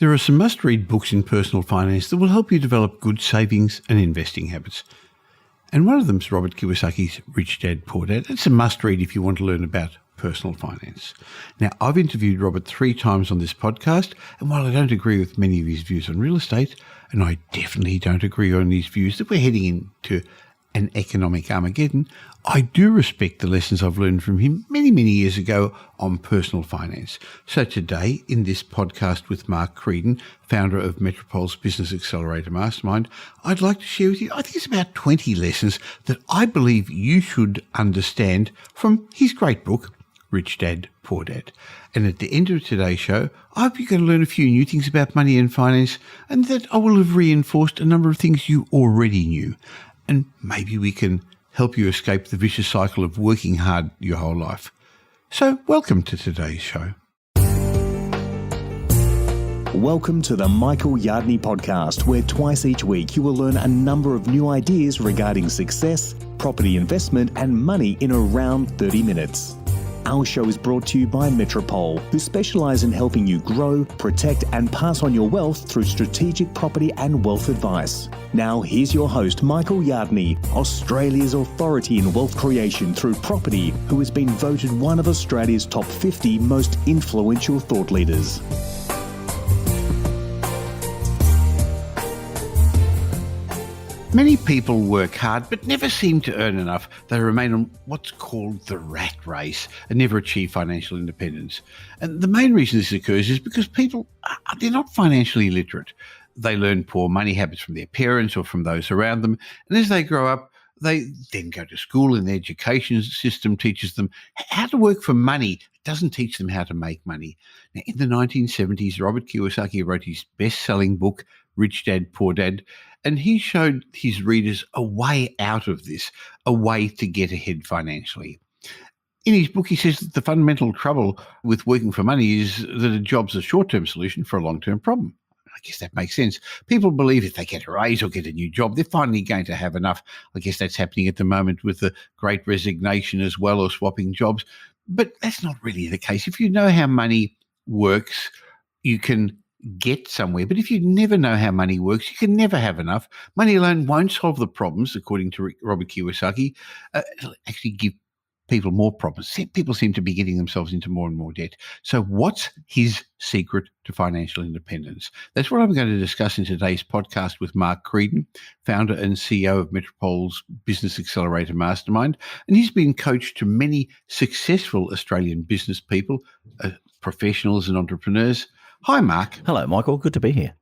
There are some must-read books in personal finance that will help you develop good savings and investing habits. And one of them is Robert Kiyosaki's Rich Dad, Poor Dad. It's a must-read if you want to learn about personal finance. Now, I've interviewed Robert 3 times on this podcast, and while I don't agree with many of his views on real estate, and I definitely don't agree on his views that we're heading into an economic Armageddon, I do respect the lessons I've learned from him many, many years ago on personal finance. So today, in this podcast with Mark Creedon, founder of Metropole's Business Accelerator Mastermind, I'd like to share with you, I think it's about 20 lessons that I believe you should understand from his great book, Rich Dad, Poor Dad. And at the end of today's show, I hope you're going to learn a few new things about money and finance, and that I will have reinforced a number of things you already knew. And maybe we can help you escape the vicious cycle of working hard your whole life. So welcome to today's show. Welcome to the Michael Yardney podcast, where twice each week you will learn a number of new ideas regarding success, property investment and money in around 30 minutes. Our show is brought to you by Metropole, who specialise in helping you grow, protect and pass on your wealth through strategic property and wealth advice. Now here's your host, Michael Yardney, Australia's authority in wealth creation through property, who has been voted one of Australia's top 50 most influential thought leaders. Many people work hard but never seem to earn enough. They remain on what's called the rat race and never achieve financial independence. And the main reason this occurs is because people, they're not financially literate. They learn poor money habits from their parents or from those around them. And as they grow up, they then go to school, and the education system teaches them how to work for money. It doesn't teach them how to make money. Now, in the 1970s, Robert Kiyosaki wrote his best-selling book, Rich Dad, Poor Dad, and he showed his readers a way out of this, a way to get ahead financially. In his book, he says that the fundamental trouble with working for money is that a job's a short-term solution for a long-term problem. I guess that makes sense. People believe if they get a raise or get a new job, they're finally going to have enough. I guess that's happening at the moment with the Great Resignation as well, or swapping jobs. But that's not really the case. If you know how money works, you can get somewhere. But if you never know how money works, you can never have enough. Money alone won't solve the problems, according to Robert Kiyosaki. It'll actually give people more problems. People seem to be getting themselves into more and more debt. So what's his secret to financial independence? That's what I'm going to discuss in today's podcast with Mark Creedon, founder and CEO of Metropole's Business Accelerator Mastermind. And he's been coached to many successful Australian business people, professionals and entrepreneurs. Hi, Mark. Hello, Michael. Good to be here.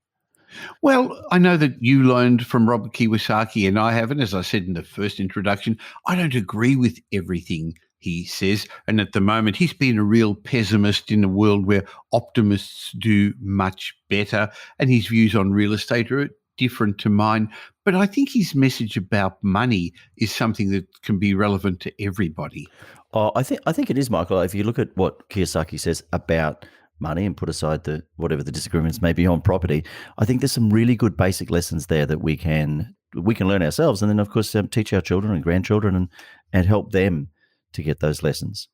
Well, I know that you learned from Robert Kiyosaki, and I haven't. As I said in the first introduction, I don't agree with everything he says. And at the moment, he's been a real pessimist in a world where optimists do much better. And his views on real estate are different to mine. But I think his message about money is something that can be relevant to everybody. Oh, I think it is, Michael. If you look at what Kiyosaki says about money and put aside whatever the disagreements may be on property, I think there's some really good basic lessons there that we can learn ourselves, and then of course teach our children and grandchildren and help them to get those lessons.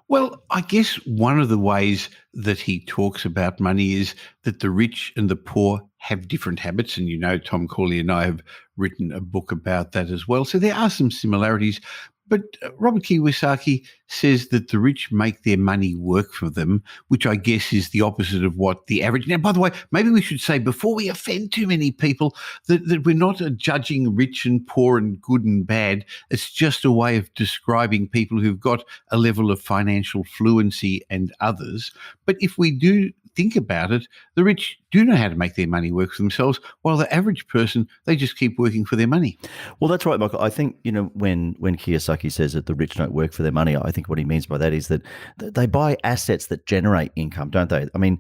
Well, I guess one of the ways that he talks about money is that the rich and the poor have different habits. And, you know, Tom Corley and I have written a book about that as well. So there are some similarities. But Robert Kiyosaki says that the rich make their money work for them, which I guess is the opposite of what the average. Now, by the way, maybe we should say, before we offend too many people, that we're not judging rich and poor and good and bad. It's just a way of describing people who've got a level of financial fluency and others. But if we do think about it, the rich do know how to make their money work for themselves, while the average person, they just keep working for their money. Well, that's right, Michael. I think, when Kiyosaki says that the rich don't work for their money, I think what he means by that is that they buy assets that generate income, don't they? I mean,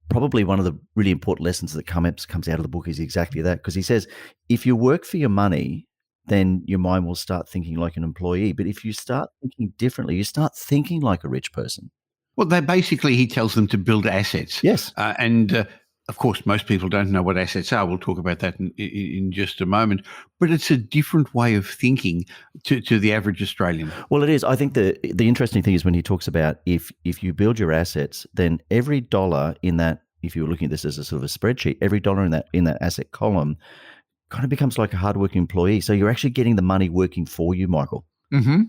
probably one of the really important lessons that comes out of the book is exactly that, because he says, if you work for your money, then your mind will start thinking like an employee. But if you start thinking differently, you start thinking like a rich person. Well, he tells them to build assets. Yes. Of course, most people don't know what assets are. We'll talk about that in just a moment. But it's a different way of thinking to the average Australian. Well, it is. I think the interesting thing is when he talks about if you build your assets, then every dollar in that if you were looking at this as a sort of a spreadsheet, every dollar in that asset column kind of becomes like a hardworking employee. So you're actually getting the money working for you, Michael. Mm-hmm.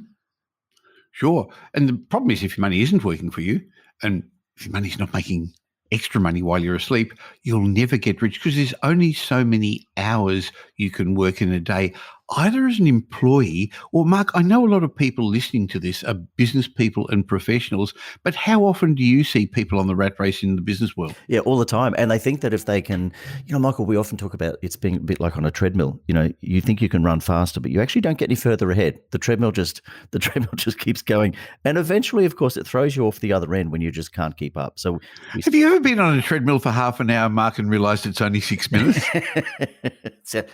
Sure. And the problem is if your money isn't working for you and if your money's not making extra money while you're asleep, you'll never get rich because there's only so many hours you can work in a day, either as an employee or, Mark, I know a lot of people listening to this are business people and professionals, but how often do you see people on the rat race in the business world? Yeah, all the time. And they think that if they can, Michael, we often talk about it's being a bit like on a treadmill. You think you can run faster, but you actually don't get any further ahead. The treadmill just keeps going. And eventually, of course, it throws you off the other end when you just can't keep up. So have you ever been on a treadmill for half an hour, Mark, and realised it's only 6 minutes?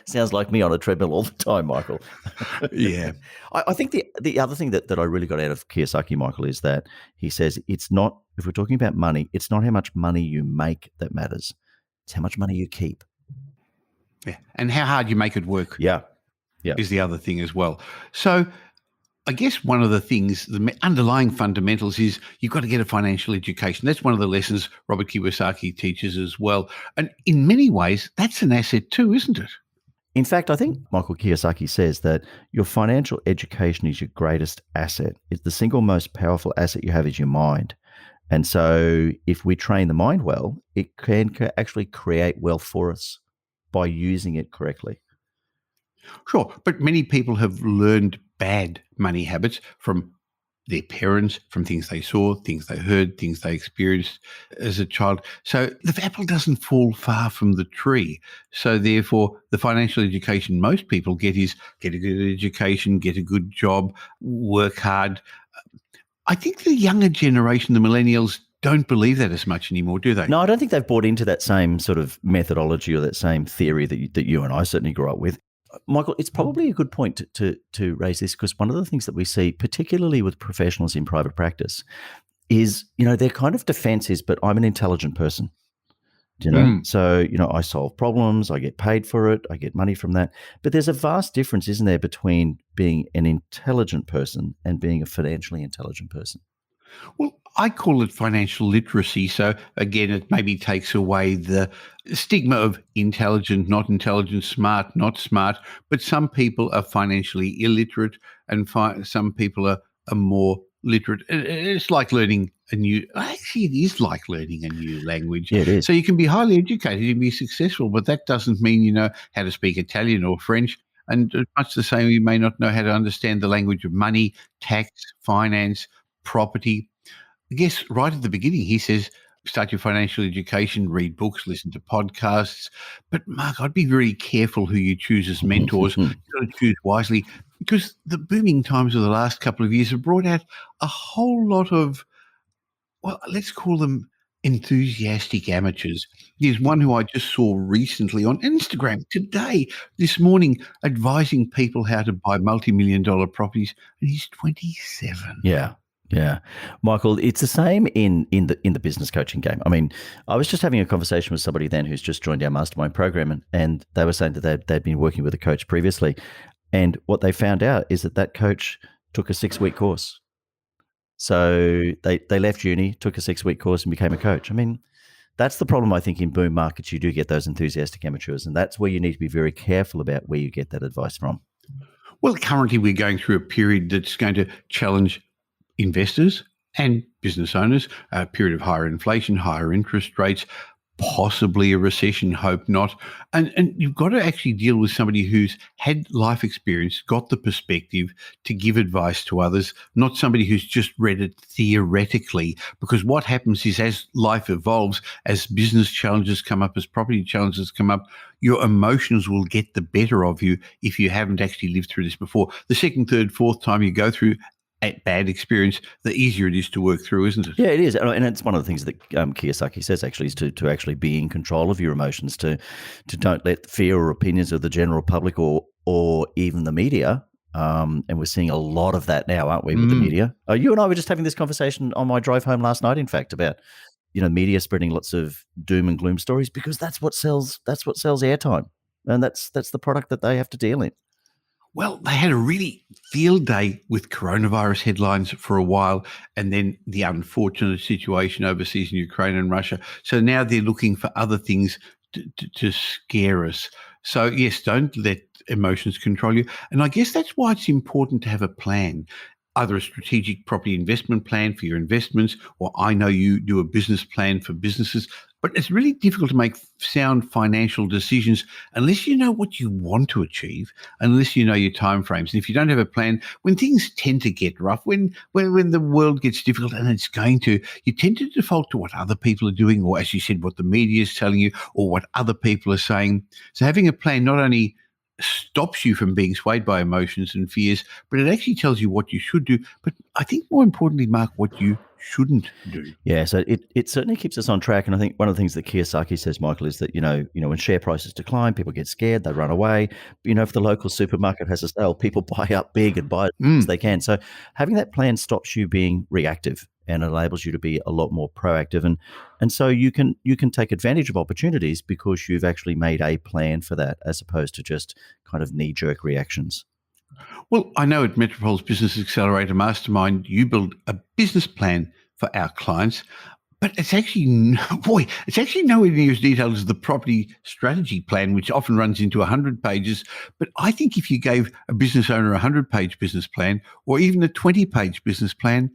Sounds like me on a treadmill all the time, Michael. Yeah. I think the other thing that I really got out of Kiyosaki, Michael, is that he says it's not, if we're talking about money, it's not how much money you make that matters. It's how much money you keep. Yeah. And how hard you make it work. Yeah. Is the other thing as well. So I guess one of the things, the underlying fundamentals is you've got to get a financial education. That's one of the lessons Robert Kiyosaki teaches as well. And in many ways, that's an asset too, isn't it? In fact, I think Michael Kiyosaki says that your financial education is your greatest asset. It's the single most powerful asset you have is your mind. And so if we train the mind well, it can actually create wealth for us by using it correctly. Sure. But many people have learned bad money habits from their parents, from things they saw, things they heard, things they experienced as a child. So the apple doesn't fall far from the tree. So therefore, the financial education most people get is get a good education, get a good job, work hard. I think the younger generation, the millennials, don't believe that as much anymore, do they? No, I don't think they've bought into that same sort of methodology or that same theory that you and I certainly grew up with. Michael, it's probably a good point to raise this because one of the things that we see, particularly with professionals in private practice, is, their kind of defense is, but I'm an intelligent person. So, I solve problems, I get paid for it, I get money from that. But there's a vast difference, isn't there, between being an intelligent person and being a financially intelligent person? Well, I call it financial literacy. So again, it maybe takes away the stigma of intelligent, not intelligent, smart, not smart. But some people are financially illiterate and some people are more literate. It's like learning actually it is like learning a new language. Yeah, it is. So you can be highly educated and be successful, but that doesn't mean you know how to speak Italian or French. And much the same, you may not know how to understand the language of money, tax, finance, property. I guess right at the beginning, he says, start your financial education, read books, listen to podcasts. But Mark, I'd be very careful who you choose as mentors. You've got to choose wisely because the booming times of the last couple of years have brought out a whole lot of, well, let's call them enthusiastic amateurs. There's one who I just saw recently on Instagram today, this morning, advising people how to buy multi-million-dollar properties, and he's 27. Yeah. Yeah, Michael, it's the same in the business coaching game. I mean, I was just having a conversation with somebody then who's just joined our Mastermind program, and they were saying that they'd been working with a coach previously, and what they found out is that coach took a 6-week course. So they left uni, took a 6-week course, and became a coach. I mean, that's the problem. I think in boom markets, you do get those enthusiastic amateurs, and that's where you need to be very careful about where you get that advice from. Well, currently we're going through a period that's going to challenge investors and business owners, a period of higher inflation, higher interest rates, possibly a recession, hope not. And you've got to actually deal with somebody who's had life experience, got the perspective to give advice to others, not somebody who's just read it theoretically. Because what happens is as life evolves, as business challenges come up, as property challenges come up, your emotions will get the better of you if you haven't actually lived through this before. The second, third, fourth time you go through a bad experience, the easier it is to work through, isn't it? Yeah, it is. And it's one of the things that Kiyosaki says actually is to actually be in control of your emotions, to don't let fear or opinions of the general public or even the media. And we're seeing a lot of that now, aren't we, with the media? You and I were just having this conversation on my drive home last night, in fact, about media spreading lots of doom and gloom stories because that's what sells airtime. And that's the product that they have to deal in. Well, they had a really field day with coronavirus headlines for a while, and then the unfortunate situation overseas in Ukraine and Russia. So now they're looking for other things to scare us. So, yes, don't let emotions control you. And I guess that's why it's important to have a plan, either a strategic property investment plan for your investments, or I know you do a business plan for businesses. But it's really difficult to make sound financial decisions unless you know what you want to achieve, unless you know your timeframes. And if you don't have a plan, when things tend to get rough, when the world gets difficult, and it's going to, you tend to default to what other people are doing, or as you said, what the media is telling you, or what other people are saying. So having a plan not only stops you from being swayed by emotions and fears, but it actually tells you what you should do. But I think more importantly, Mark, what you shouldn't do. Yeah, so it certainly keeps us on track. And I think one of the things that Kiyosaki says, Michael, is that, when share prices decline, people get scared, they run away. If the local supermarket has a sale, people buy up big and buy as they can. So having that plan stops you being reactive and enables you to be a lot more proactive. And so you can take advantage of opportunities because you've actually made a plan for that, as opposed to just kind of knee-jerk reactions. Well, I know at Metropole's Business Accelerator Mastermind, you build a business plan for our clients, but it's actually nowhere near as detailed as the property strategy plan, which often runs into 100 pages. But I think if you gave a business owner a 100-page business plan, or even a 20-page business plan,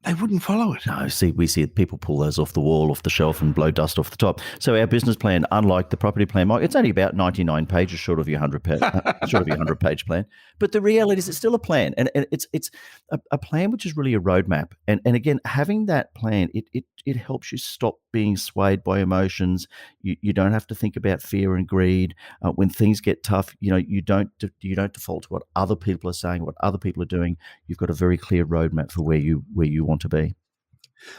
they wouldn't follow it. No, we see people pull those off the wall, off the shelf, and blow dust off the top. So our business plan, unlike the property plan, Mike, it's only about 99 pages short of your 100-page plan. But the reality is, it's still a plan, and it's a plan which is really a roadmap. And again, having that plan, it helps you stop being swayed by emotions. You don't have to think about fear and greed when things get tough. You don't default to what other people are saying, what other people are doing. You've got a very clear roadmap for where you want to be.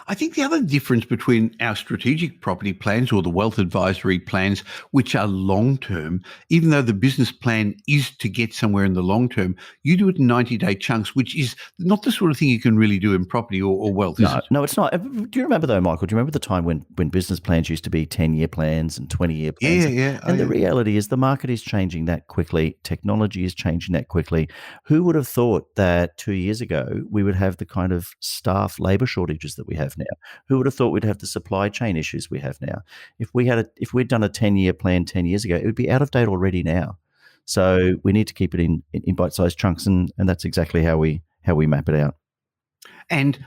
I think the other difference between our strategic property plans or the wealth advisory plans, which are long-term, even though the business plan is to get somewhere in the long term, you do it in 90-day chunks, which is not the sort of thing you can really do in property or wealth, is it? No, it's not. Do you remember, though, Michael, do you remember the time when business plans used to be 10-year plans and 20-year plans? Yeah. And the reality is the market is changing that quickly. Technology is changing that quickly. Who would have thought that 2 years ago we would have the kind of staff labor shortages that we have now? Who would have thought we'd have the supply chain issues we have now? If we'd done a 10-year plan 10 years ago, it would be out of date already now. So we need to keep it in bite-sized chunks, and that's exactly how we map it out. And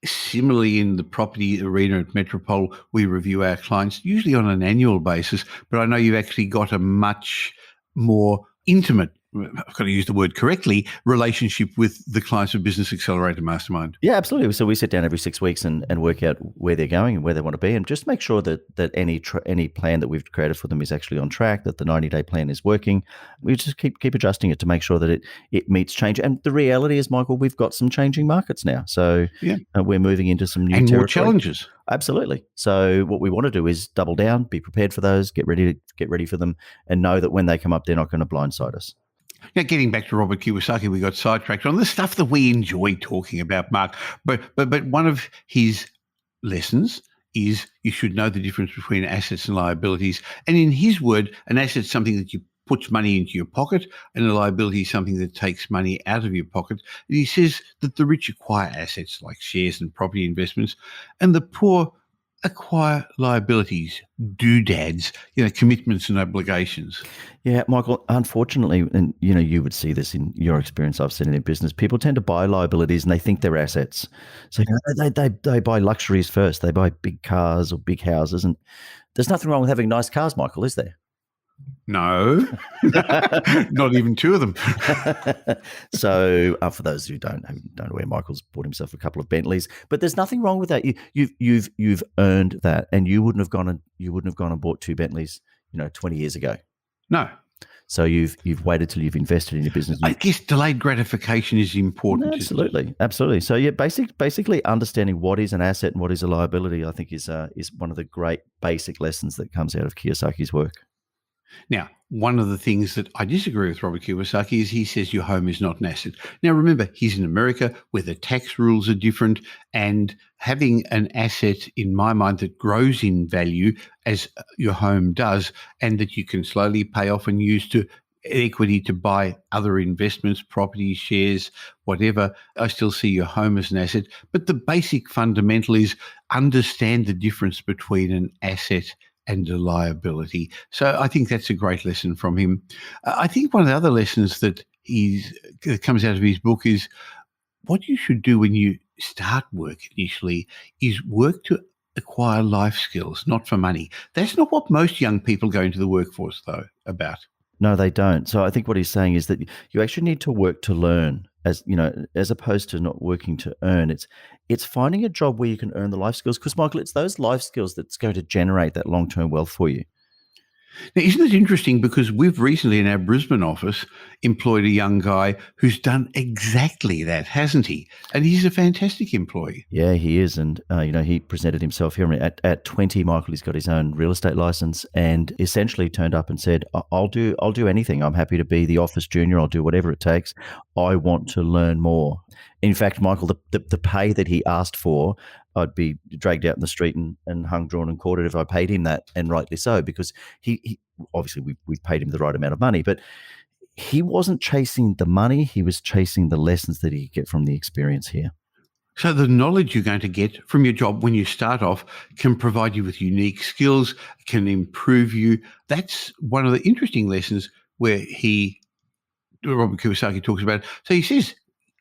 similarly, in the property arena at Metropole, we review our clients usually on an annual basis, but I know you've actually got a much more intimate, I've got to use the word correctly, relationship with the clients of Business Accelerator Mastermind. Yeah, absolutely. So we sit down every 6 weeks and work out where they're going and where they want to be, and just make sure that any plan that we've created for them is actually on track, that the 90-day plan is working. We just keep adjusting it to make sure that it meets change. And the reality is, Michael, we've got some changing markets now. So we're moving into some new and territory. More challenges. Absolutely. So what we want to do is double down, be prepared for those, get ready for them, and know that when they come up, they're not going to blindside us. Now, getting back to Robert Kiyosaki, we got sidetracked on the stuff that we enjoy talking about, Mark. But one of his lessons is you should know the difference between assets and liabilities. And in his word, an asset is something that puts money into your pocket, and a liability is something that takes money out of your pocket. And he says that the rich acquire assets like shares and property investments, and the poor acquire liabilities, doodads, commitments and obligations. Yeah, Michael, unfortunately, and you would see this in your experience, I've seen it in business, people tend to buy liabilities and they think they're assets. So they buy luxuries first. They buy big cars or big houses, and there's nothing wrong with having nice cars, Michael, is there? No, not even two of them. So, for those who don't know where Michael's bought himself a couple of Bentleys, but there's nothing wrong with that. You've earned that, and you wouldn't have gone and bought two Bentleys, 20 years ago. No. So you've waited till you've invested in your business. I guess delayed gratification is important. Absolutely. So yeah, basically understanding what is an asset and what is a liability, I think is one of the great basic lessons that comes out of Kiyosaki's work. Now, one of the things that I disagree with Robert Kiyosaki is he says your home is not an asset. Now, remember, he's in America where the tax rules are different, and having an asset, in my mind, that grows in value as your home does, and that you can slowly pay off and use to equity to buy other investments, property, shares, whatever. I still see your home as an asset. But the basic fundamental is understand the difference between an asset and a liability. So I think that's a great lesson from him. I think one of the other lessons that comes out of his book is what you should do when you start work initially is work to acquire life skills, not for money. That's not what most young people go into the workforce, though, about. No, they don't. So I think what he's saying is that you actually need to work to learn, as opposed to not working to earn. It's finding a job where you can earn the life skills, because Michael, it's those life skills that's going to generate that long-term wealth for you. Now, isn't it interesting, because we've recently in our Brisbane office employed a young guy who's done exactly that, hasn't he? And he's a fantastic employee. Yeah, he is. And, he presented himself here. At 20, Michael, he's got his own real estate license and essentially turned up and said, I'll do anything. I'm happy to be the office junior. I'll do whatever it takes. I want to learn more. In fact, Michael, the pay that he asked for, I'd be dragged out in the street and hung, drawn and quartered if I paid him that, and rightly so, because he obviously we've paid him the right amount of money, but he wasn't chasing the money. He was chasing the lessons that he could get from the experience here. So the knowledge you're going to get from your job when you start off can provide you with unique skills, can improve you. That's one of the interesting lessons where Robert Kiyosaki talks about it. So he says,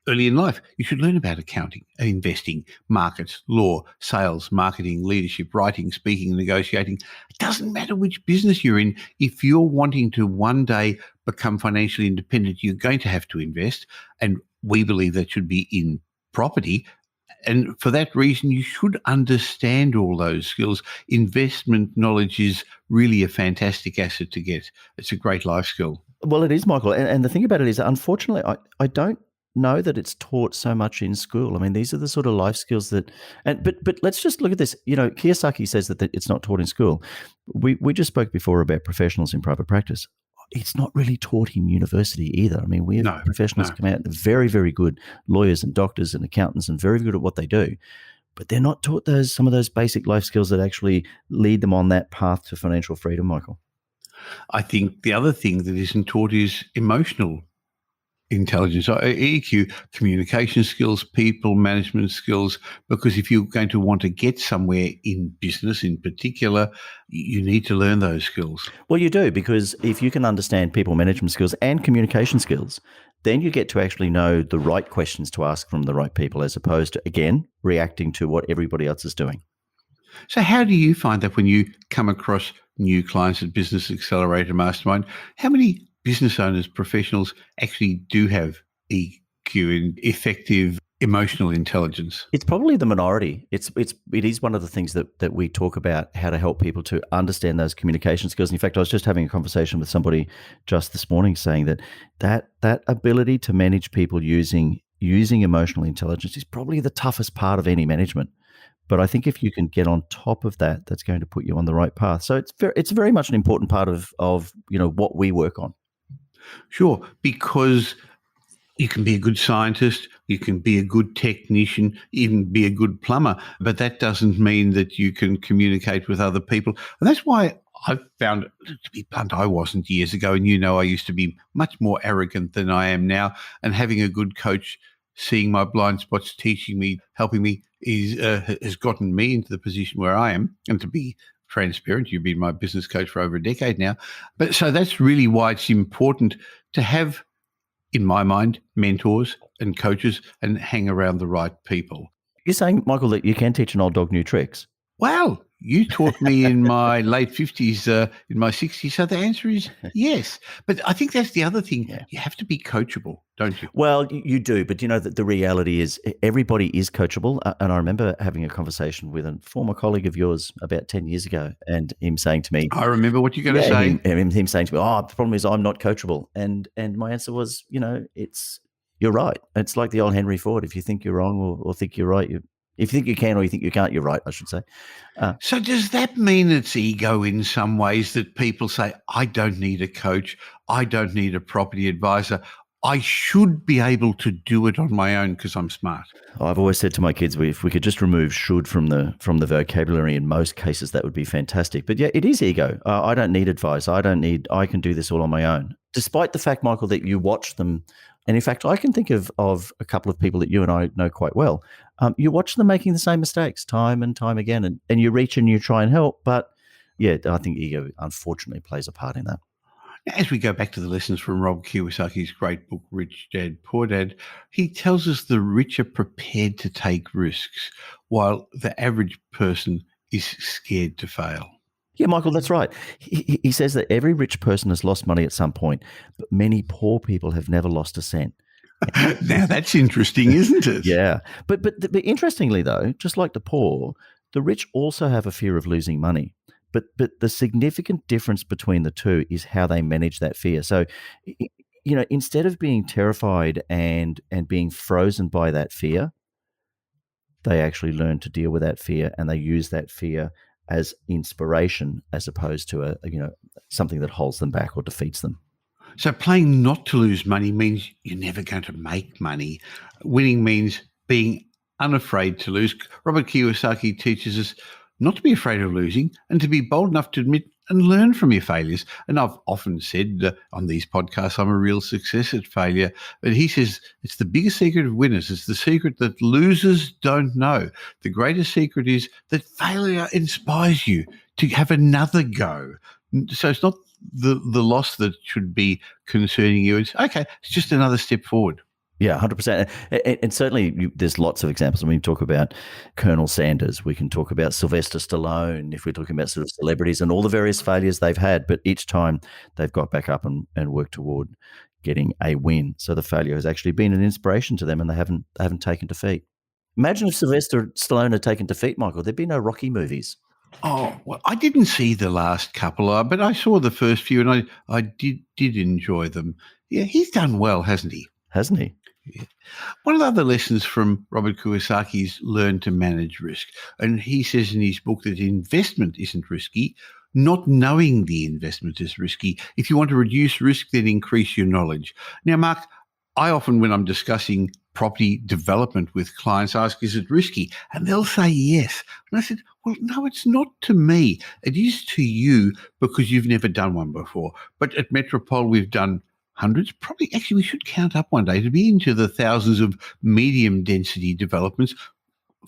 early in life, you should learn about accounting, investing, markets, law, sales, marketing, leadership, writing, speaking, negotiating. It doesn't matter which business you're in. If you're wanting to one day become financially independent, you're going to have to invest. And we believe that should be in property. And for that reason, you should understand all those skills. Investment knowledge is really a fantastic asset to get. It's a great life skill. Well, it is, Michael. And the thing about it is, unfortunately, I don't know that it's taught so much in school. I mean, these are the sort of life skills but let's just look at this. Kiyosaki says that it's not taught in school. We just spoke before about professionals in private practice. It's not really taught in university either. I mean, we have professionals come out very, very good lawyers and doctors and accountants and very good at what they do, but they're not taught some of those basic life skills that actually lead them on that path to financial freedom, Michael. I think the other thing that isn't taught is emotional intelligence, EQ, communication skills, people management skills, because if you're going to want to get somewhere in business in particular, you need to learn those skills. Well, you do, because if you can understand people management skills and communication skills, then you get to actually know the right questions to ask from the right people, as opposed to, again, reacting to what everybody else is doing. So how do you find that when you come across new clients at Business Accelerator Mastermind? How many business owners, professionals actually do have EQ and effective emotional intelligence? It's probably the minority. It is one of the things that we talk about, how to help people to understand those communication skills. In fact, I was just having a conversation with somebody just this morning saying that ability to manage people using emotional intelligence is probably the toughest part of any management. But I think if you can get on top of that, that's going to put you on the right path. So it's very much an important part of what we work on. Sure, because you can be a good scientist, you can be a good technician, even be a good plumber, but that doesn't mean that you can communicate with other people. And that's why I found, to be blunt, I wasn't years ago, and I used to be much more arrogant than I am now. And having a good coach, seeing my blind spots, teaching me, helping me, has gotten me into the position where I am. And to be transparent, you've been my business coach for over a decade now. But so that's really why it's important to have, in my mind, mentors and coaches and hang around the right people. You're saying, Michael, that you can teach an old dog new tricks? Well, you taught me in my late 50s, in my 60s. So the answer is yes. But I think that's the other thing. Yeah. You have to be coachable, don't you? Well, you do. But the reality is everybody is coachable. And I remember having a conversation with a former colleague of yours about 10 years ago, and him saying to me, I remember what you're going to say. Him saying to me, the problem is I'm not coachable. And my answer was, you're right. It's like the old Henry Ford. If you think you're wrong or think you're right, if you think you can or you think you can't, you're right, I should say. So does that mean it's ego in some ways, that people say, I don't need a coach, I don't need a property advisor, I should be able to do it on my own because I'm smart? I've always said to my kids, if we could just remove should from the vocabulary, in most cases, that would be fantastic. But yeah, it is ego. I don't need advice. I can do this all on my own. despite the fact, Michael, that you watch them, and in fact, I can think of a couple of people that you and I know quite well. You watch them making the same mistakes time and time again, and you reach and you try and help. But yeah, I think ego unfortunately plays a part in that. As we go back to the lessons from Rob Kiyosaki's great book, Rich Dad, Poor Dad, he tells us the rich are prepared to take risks, while the average person is scared to fail. Yeah, Michael, that's right. He says that every rich person has lost money at some point, but many poor people have never lost a cent. Now that's interesting, isn't it? Yeah. But interestingly, though, just like the poor, the rich also have a fear of losing money. But the significant difference between the two is how they manage that fear. So, instead of being terrified and being frozen by that fear, they actually learn to deal with that fear, and they use that fear as inspiration as opposed to something that holds them back or defeats them. So playing not to lose money means you're never going to make money. Winning means being unafraid to lose. Robert Kiyosaki teaches us not to be afraid of losing and to be bold enough to admit and learn from your failures. And I've often said on these podcasts, I'm a real success at failure. But he says it's the biggest secret of winners. It's the secret that losers don't know. The greatest secret is that failure inspires you to have another go. So it's not the loss that should be concerning you. It's okay, it's just another step forward. Yeah, 100%. And certainly there's lots of examples. When we talk about Colonel Sanders, we can talk about Sylvester Stallone, if we're talking about sort of celebrities and all the various failures they've had, but each time they've got back up and worked toward getting a win. So the failure has actually been an inspiration to them, and they haven't taken defeat. Imagine if Sylvester Stallone had taken defeat, Michael. There'd be no Rocky movies. Oh, well, I didn't see the last couple, but I saw the first few, and I did enjoy them. Yeah, he's done well, hasn't he? Hasn't he? Yeah. One of the other lessons from Robert Kiyosaki is learn to manage risk. And he says in his book that investment isn't risky. Not knowing the investment is risky. If you want to reduce risk, then increase your knowledge. Now, Mark, I often, when I'm discussing property development with clients, ask, is it risky? And they'll say yes. And I said, well, no, it's not to me. It is to you because you've never done one before. But at Metropole, we've done hundreds, probably, actually, we should count up one day to be into the thousands of medium density developments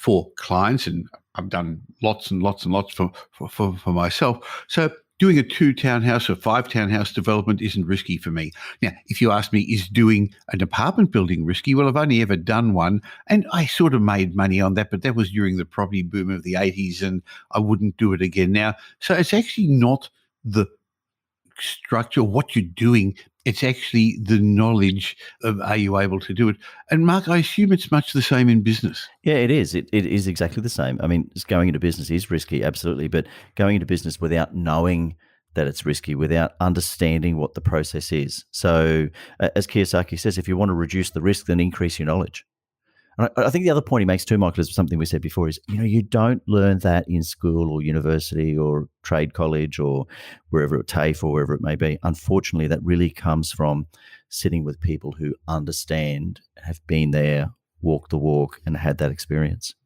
for clients. And I've done lots and lots and lots for myself. So doing a 2 townhouse or 5 townhouse development isn't risky for me. Now, if you ask me, is doing an apartment building risky? Well, I've only ever done one, and I sort of made money on that, but that was during the property boom of the 80s, and I wouldn't do it again now. So it's actually not the structure, what you're doing. It's actually the knowledge of, are you able to do it? And Mark, I assume it's much the same in business. Yeah, it is. It is exactly the same. I mean, going into business is risky, absolutely. But going into business without knowing that it's risky, without understanding what the process is. So as Kiyosaki says, if you want to reduce the risk, then increase your knowledge. And I think the other point he makes too, Michael, is something we said before, is, you don't learn that in school or university or trade college or wherever, at TAFE or wherever it may be. Unfortunately, that really comes from sitting with people who understand, have been there, walked the walk, and had that experience.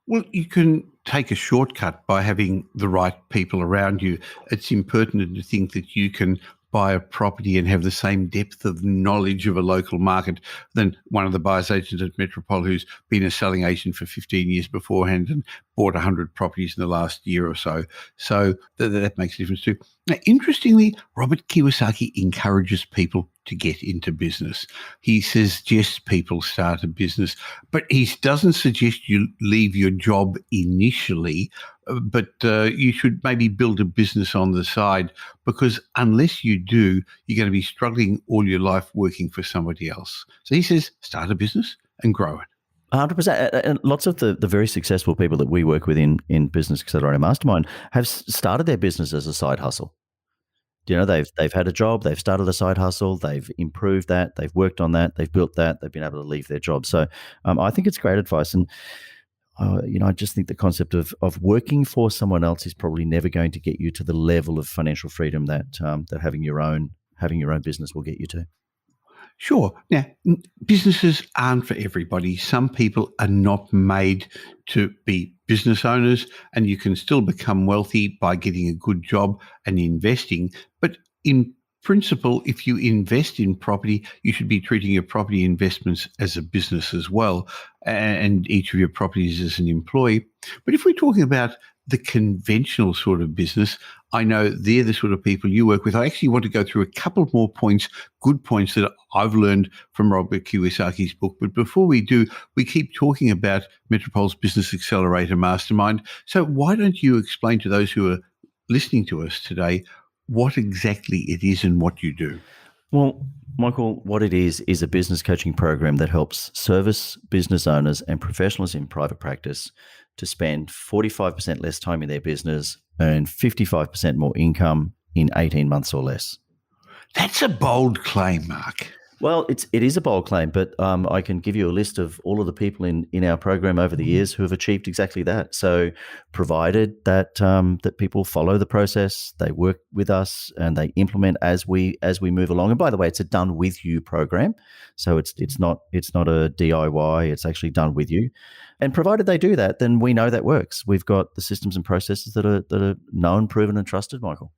Well, you can take a shortcut by having the right people around you. It's impertinent to think that you can buy a property and have the same depth of knowledge of a local market than one of the buyer's agents at Metropole who's been a selling agent for 15 years beforehand and bought 100 properties in the last year or so. So that makes a difference too. Now, interestingly, Robert Kiyosaki encourages people to get into business. He suggests people start a business, but he doesn't suggest you leave your job initially, but you should maybe build a business on the side, because unless you do, you're going to be struggling all your life working for somebody else. So he says, start a business and grow it. 100%. And lots of the very successful people that we work with in Business Accelerator Mastermind have started their business as a side hustle. They've had a job, they've started a side hustle, they've improved that, they've worked on that, they've built that, they've been able to leave their job. So I think it's great advice. And I just think the concept of working for someone else is probably never going to get you to the level of financial freedom that having your own business will get you to. Sure. Now, businesses aren't for everybody. Some people are not made to be business owners, and you can still become wealthy by getting a good job and investing. But in principle, if you invest in property, you should be treating your property investments as a business as well, and each of your properties as an employee. But if we're talking about the conventional sort of business, I know they're the sort of people you work with. I actually want to go through a couple more points, good points that I've learned from Robert Kiyosaki's book. But before we do, we keep talking about Metropole's Business Accelerator Mastermind. So why don't you explain to those who are listening to us today what exactly it is and what you do? Well, Michael, what it is a business coaching program that helps service business owners and professionals in private practice to spend 45% less time in their business, earn 55% more income in 18 months or less. That's a bold claim, Mark. Well, it is a bold claim, but I can give you a list of all of the people in our program over the years who have achieved exactly that. So, provided that that people follow the process, they work with us, and they implement as we move along. And by the way, it's a done with you program, so it's not a DIY. It's actually done with you. And provided they do that, then we know that works. We've got the systems and processes that are known, proven, and trusted, Michael.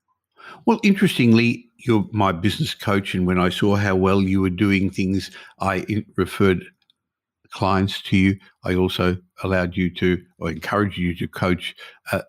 Well, interestingly, you're my business coach, and when I saw how well you were doing things, I referred clients to you. I also allowed you to, or encouraged you to coach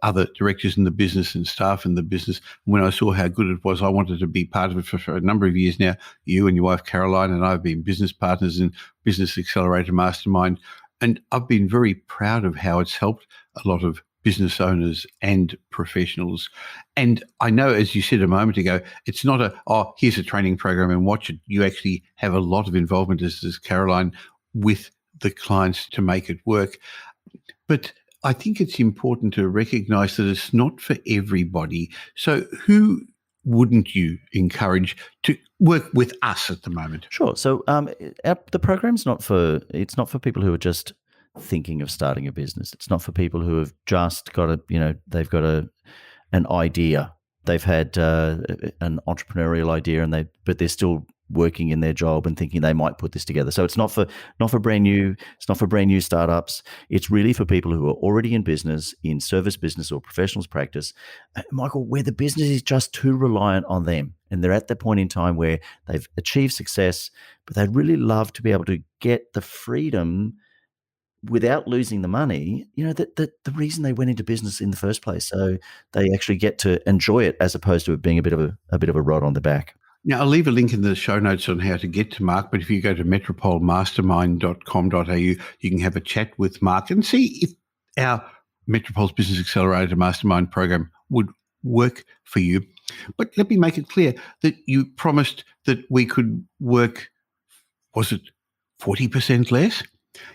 other directors in the business and staff in the business. And when I saw how good it was, I wanted to be part of it for a number of years now. You and your wife, Caroline, and I have been business partners in Business Accelerator Mastermind. And I've been very proud of how it's helped a lot of business owners and professionals. And I know, as you said a moment ago, it's not here's a training program and watch it. You actually have a lot of involvement, as does Caroline, with the clients to make it work. But I think it's important to recognize that it's not for everybody. So who wouldn't you encourage to work with us at the moment? Sure. So the program's not for people who are just thinking of starting a business. It's not for people who have just got they've got an idea. They've had an entrepreneurial idea, but they're still working in their job and thinking they might put this together. So it's not for brand new. It's not for brand new startups. It's really for people who are already in business, in service business or professionals practice, Michael, where the business is just too reliant on them, and they're at the point in time where they've achieved success, but they'd really love to be able to get the freedom without losing the money, the reason they went into business in the first place. So they actually get to enjoy it as opposed to it being a bit of a rod on the back. Now, I'll leave a link in the show notes on how to get to Mark, but if you go to metropolemastermind.com.au, you can have a chat with Mark and see if our Metropole's Business Accelerator Mastermind program would work for you. But let me make it clear that you promised that we could work, was it 40% less?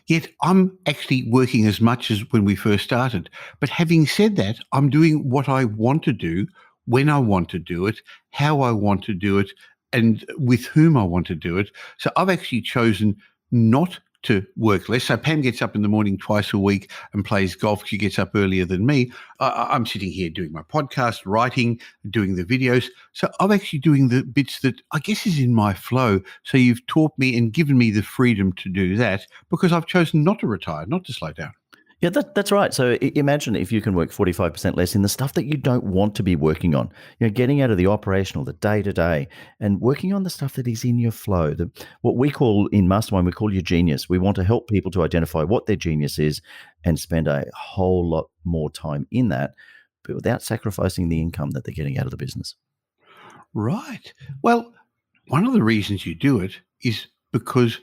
Yet I'm actually working as much as when we first started. But having said that, I'm doing what I want to do, when I want to do it, how I want to do it, and with whom I want to do it. So I've actually chosen not to work less. So Pam gets up in the morning twice a week and plays golf. She gets up earlier than me. I'm sitting here doing my podcast, writing, doing the videos. So I'm actually doing the bits that I guess is in my flow. So you've taught me and given me the freedom to do that because I've chosen not to retire, not to slow down. Yeah, that's right. So imagine if you can work 45% less in the stuff that you don't want to be working on, getting out of the operational, the day-to-day, and working on the stuff that is in your flow. What we call in Mastermind, we call your genius. We want to help people to identify what their genius is and spend a whole lot more time in that, but without sacrificing the income that they're getting out of the business. Right. Well, one of the reasons you do it is because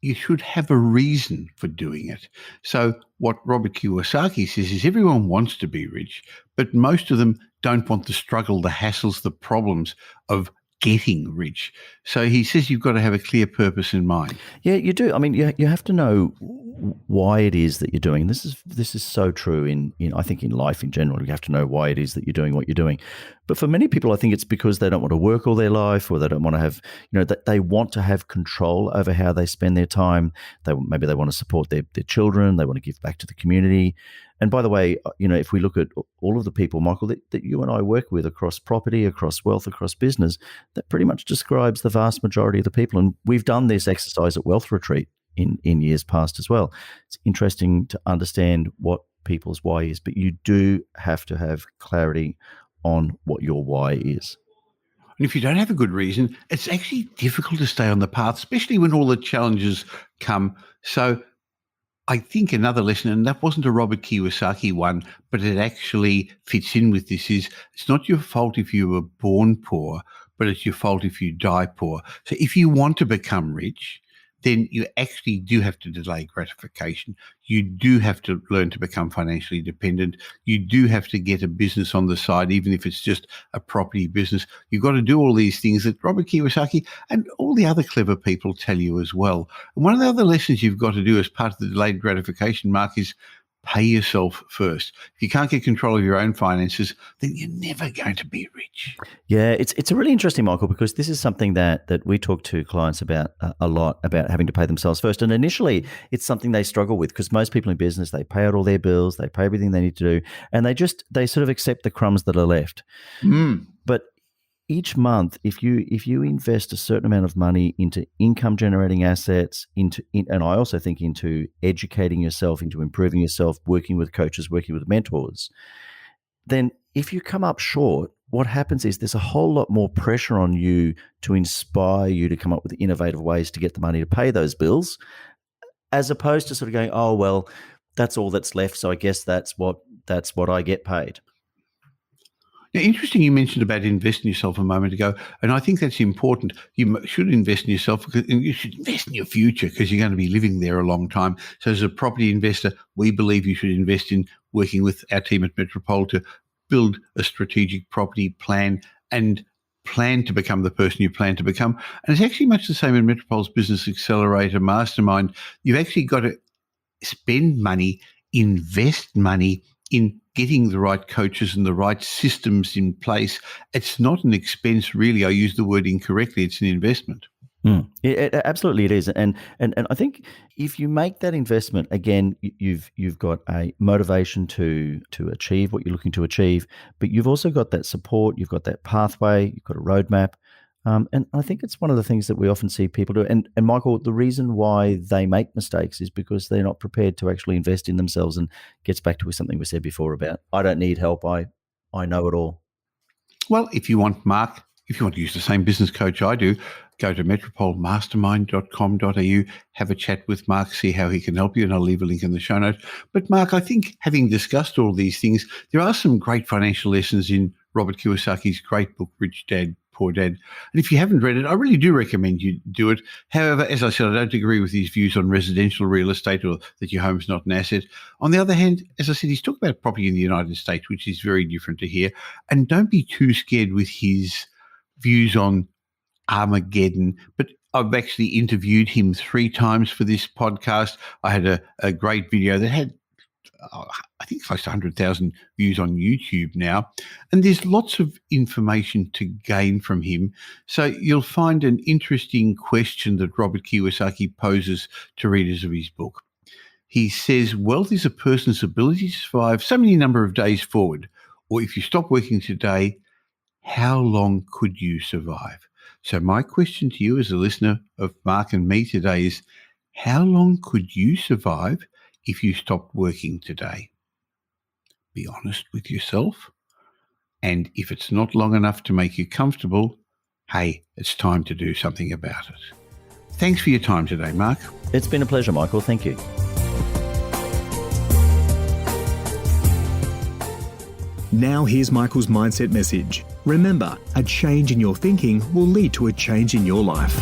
you should have a reason for doing it. So what Robert Kiyosaki says is everyone wants to be rich, but most of them don't want the struggle, the hassles, the problems of getting rich. So he says you've got to have a clear purpose in mind. Yeah, you do. I mean, you have to know why it is that you're doing. This is so true in I think in life in general. You have to know why it is that you're doing what you're doing. But for many people, I think it's because they don't want to work all their life, or they don't want to have, that they want to have control over how they spend their time. Maybe they want to support their children. They want to give back to the community. And by the way, if we look at all of the people, Michael, that you and I work with across property, across wealth, across business, that pretty much describes the vast majority of the people. And we've done this exercise at Wealth Retreat in years past as well. It's interesting to understand what people's why is, but you do have to have clarity on what your why is. And if you don't have a good reason, it's actually difficult to stay on the path, especially when all the challenges come. So I think another lesson, and that wasn't a Robert Kiyosaki one, but it actually fits in with this, is it's not your fault if you were born poor, but it's your fault if you die poor. So if you want to become rich, then you actually do have to delay gratification. You do have to learn to become financially dependent. You do have to get a business on the side, even if it's just a property business. You've got to do all these things that Robert Kiyosaki and all the other clever people tell you as well. And one of the other lessons you've got to do as part of the delayed gratification, Mark, is pay yourself first. If you can't get control of your own finances, then you're never going to be rich. Yeah, it's a really interesting, Michael, because this is something that we talk to clients about a lot, about having to pay themselves first. And initially, it's something they struggle with because most people in business, they pay out all their bills, they pay everything they need to do, and they sort of accept the crumbs that are left. But each month, if you invest a certain amount of money into income generating assets, and I also think into educating yourself, into improving yourself, working with coaches, working with mentors, then if you come up short, what happens is there's a whole lot more pressure on you to inspire you to come up with innovative ways to get the money to pay those bills, as opposed to sort of going, oh, well, that's all that's left, so I guess that's what I get paid. Now, interesting you mentioned about investing in yourself a moment ago, and I think that's important. You should invest in yourself, and you should invest in your future because you're going to be living there a long time. So as a property investor, we believe you should invest in working with our team at Metropole to build a strategic property plan and plan to become the person you plan to become. And it's actually much the same in Metropole's Business Accelerator Mastermind. You've actually got to spend money, invest money in getting the right coaches and the right systems in place. It's not an expense, really. I use the word incorrectly. It's an investment. Absolutely, it is, and I think if you make that investment, again, you've got a motivation to achieve what you're looking to achieve, but you've also got that support, you've got that pathway, you've got a roadmap, and I think it's one of the things that we often see people do. And Michael, the reason why they make mistakes is because they're not prepared to actually invest in themselves. And gets back to something we said before about I don't need help, I know it all. Well, if you want to use the same business coach I do, go to metropolemastermind.com.au, have a chat with Mark, see how he can help you, and I'll leave a link in the show notes. But Mark, I think having discussed all these things, there are some great financial lessons in Robert Kiyosaki's great book, Rich Dad, Poor Dad. And if you haven't read it, I really do recommend you do it. However, as I said, I don't agree with his views on residential real estate or that your home's not an asset. On the other hand, as I said, he's talking about property in the United States, which is very different to here. And don't be too scared with his views on Armageddon, but I've actually interviewed him 3 times for this podcast. I had a great video that had, I think, close to 100,000 views on YouTube now. And there's lots of information to gain from him. So you'll find an interesting question that Robert Kiyosaki poses to readers of his book. He says, wealth is a person's ability to survive so many number of days forward. Or if you stop working today, how long could you survive? So my question to you as a listener of Mark and me today is, how long could you survive if you stopped working today? Be honest with yourself. And if it's not long enough to make you comfortable, hey, it's time to do something about it. Thanks for your time today, Mark. It's been a pleasure, Michael. Thank you. Now here's Michael's mindset message. Remember, a change in your thinking will lead to a change in your life.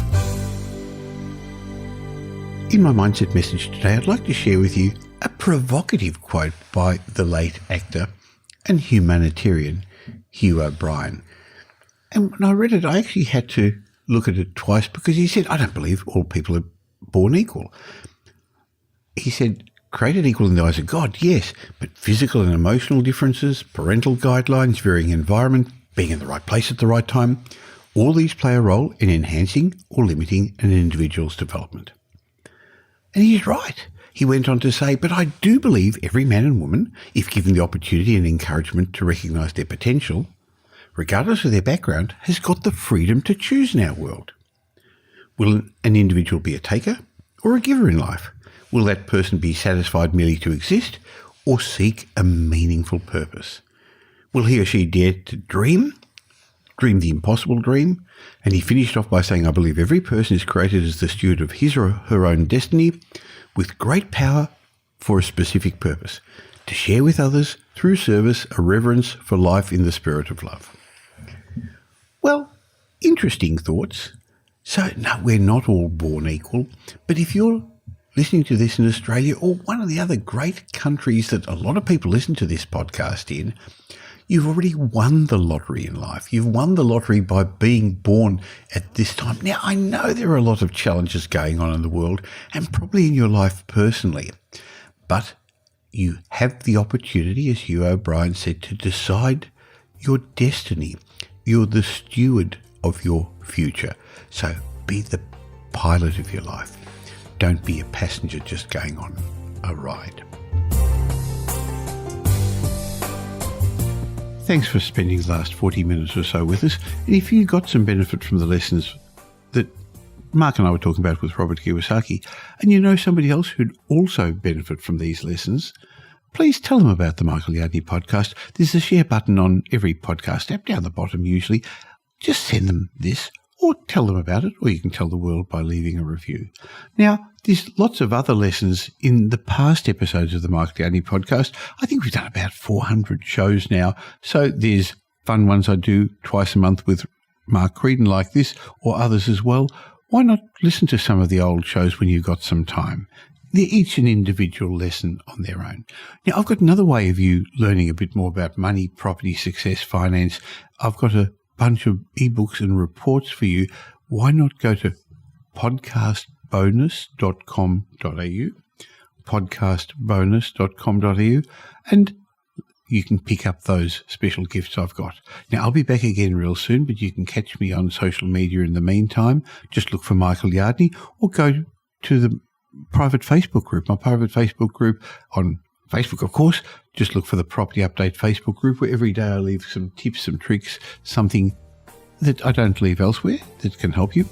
In my mindset message today, I'd like to share with you a provocative quote by the late actor and humanitarian Hugh O'Brien. And when I read it, I actually had to look at it twice because he said, I don't believe all people are born equal. He said, created equal in the eyes of God, yes, but physical and emotional differences, parental guidelines, varying environment, being in the right place at the right time, all these play a role in enhancing or limiting an individual's development. And he's right. He went on to say, but I do believe every man and woman, if given the opportunity and encouragement to recognise their potential, regardless of their background, has got the freedom to choose in our world. Will an individual be a taker or a giver in life? Will that person be satisfied merely to exist or seek a meaningful purpose? Will he or she dare to dream dreamed the impossible dream, and he finished off by saying, I believe every person is created as the steward of his or her own destiny with great power for a specific purpose, to share with others through service a reverence for life in the spirit of love. Well, interesting thoughts. So, no, we're not all born equal, but if you're listening to this in Australia or one of the other great countries that a lot of people listen to this podcast in, you've already won the lottery in life. You've won the lottery by being born at this time. Now, I know there are a lot of challenges going on in the world and probably in your life personally, but you have the opportunity, as Hugh O'Brien said, to decide your destiny. You're the steward of your future. So be the pilot of your life. Don't be a passenger just going on a ride. Thanks for spending the last 40 minutes or so with us. And if you got some benefit from the lessons that Mark and I were talking about with Robert Kiyosaki, and you know somebody else who'd also benefit from these lessons, please tell them about the Michael Yardney podcast. There's a share button on every podcast app down the bottom usually. Just send them this or tell them about it, or you can tell the world by leaving a review. Now, there's lots of other lessons in the past episodes of the Michael Yardney podcast. I think we've done about 400 shows now. So there's fun ones I do twice a month with Mark Creedon like this, or others as well. Why not listen to some of the old shows when you've got some time? They're each an individual lesson on their own. Now, I've got another way of you learning a bit more about money, property, success, finance. I've got a bunch of ebooks and reports for you. Why not go to podcastbonus.com.au, podcastbonus.com.au, and you can pick up those special gifts I've got. Now, I'll be back again real soon, but you can catch me on social media in the meantime. Just look for Michael Yardney or go to the private Facebook group, my private Facebook group on Facebook, of course. Just look for the Property Update Facebook group, where every day I leave some tips, some tricks, something that I don't leave elsewhere that can help you.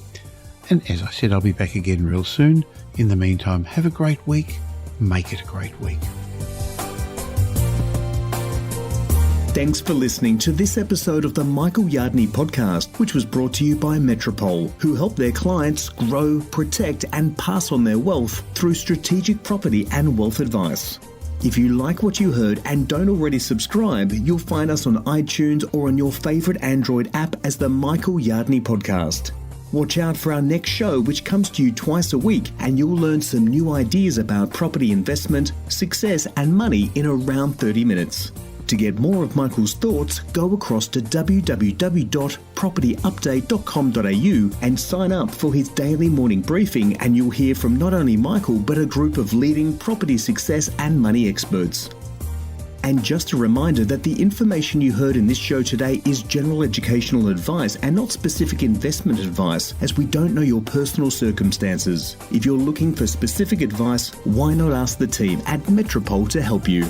And as I said, I'll be back again real soon. In the meantime, have a great week. Make it a great week. Thanks for listening to this episode of the Michael Yardney podcast, which was brought to you by Metropole, who help their clients grow, protect, and pass on their wealth through strategic property and wealth advice. If you like what you heard and don't already subscribe, you'll find us on iTunes or on your favourite Android app as the Michael Yardney podcast. Watch out for our next show, which comes to you twice a week, and you'll learn some new ideas about property investment, success, and money in around 30 minutes. To get more of Michael's thoughts, go across to www.propertyupdate.com.au and sign up for his daily morning briefing, and you'll hear from not only Michael but a group of leading property success and money experts. And just a reminder that the information you heard in this show today is general educational advice and not specific investment advice, as we don't know your personal circumstances. If you're looking for specific advice, why not ask the team at Metropole to help you?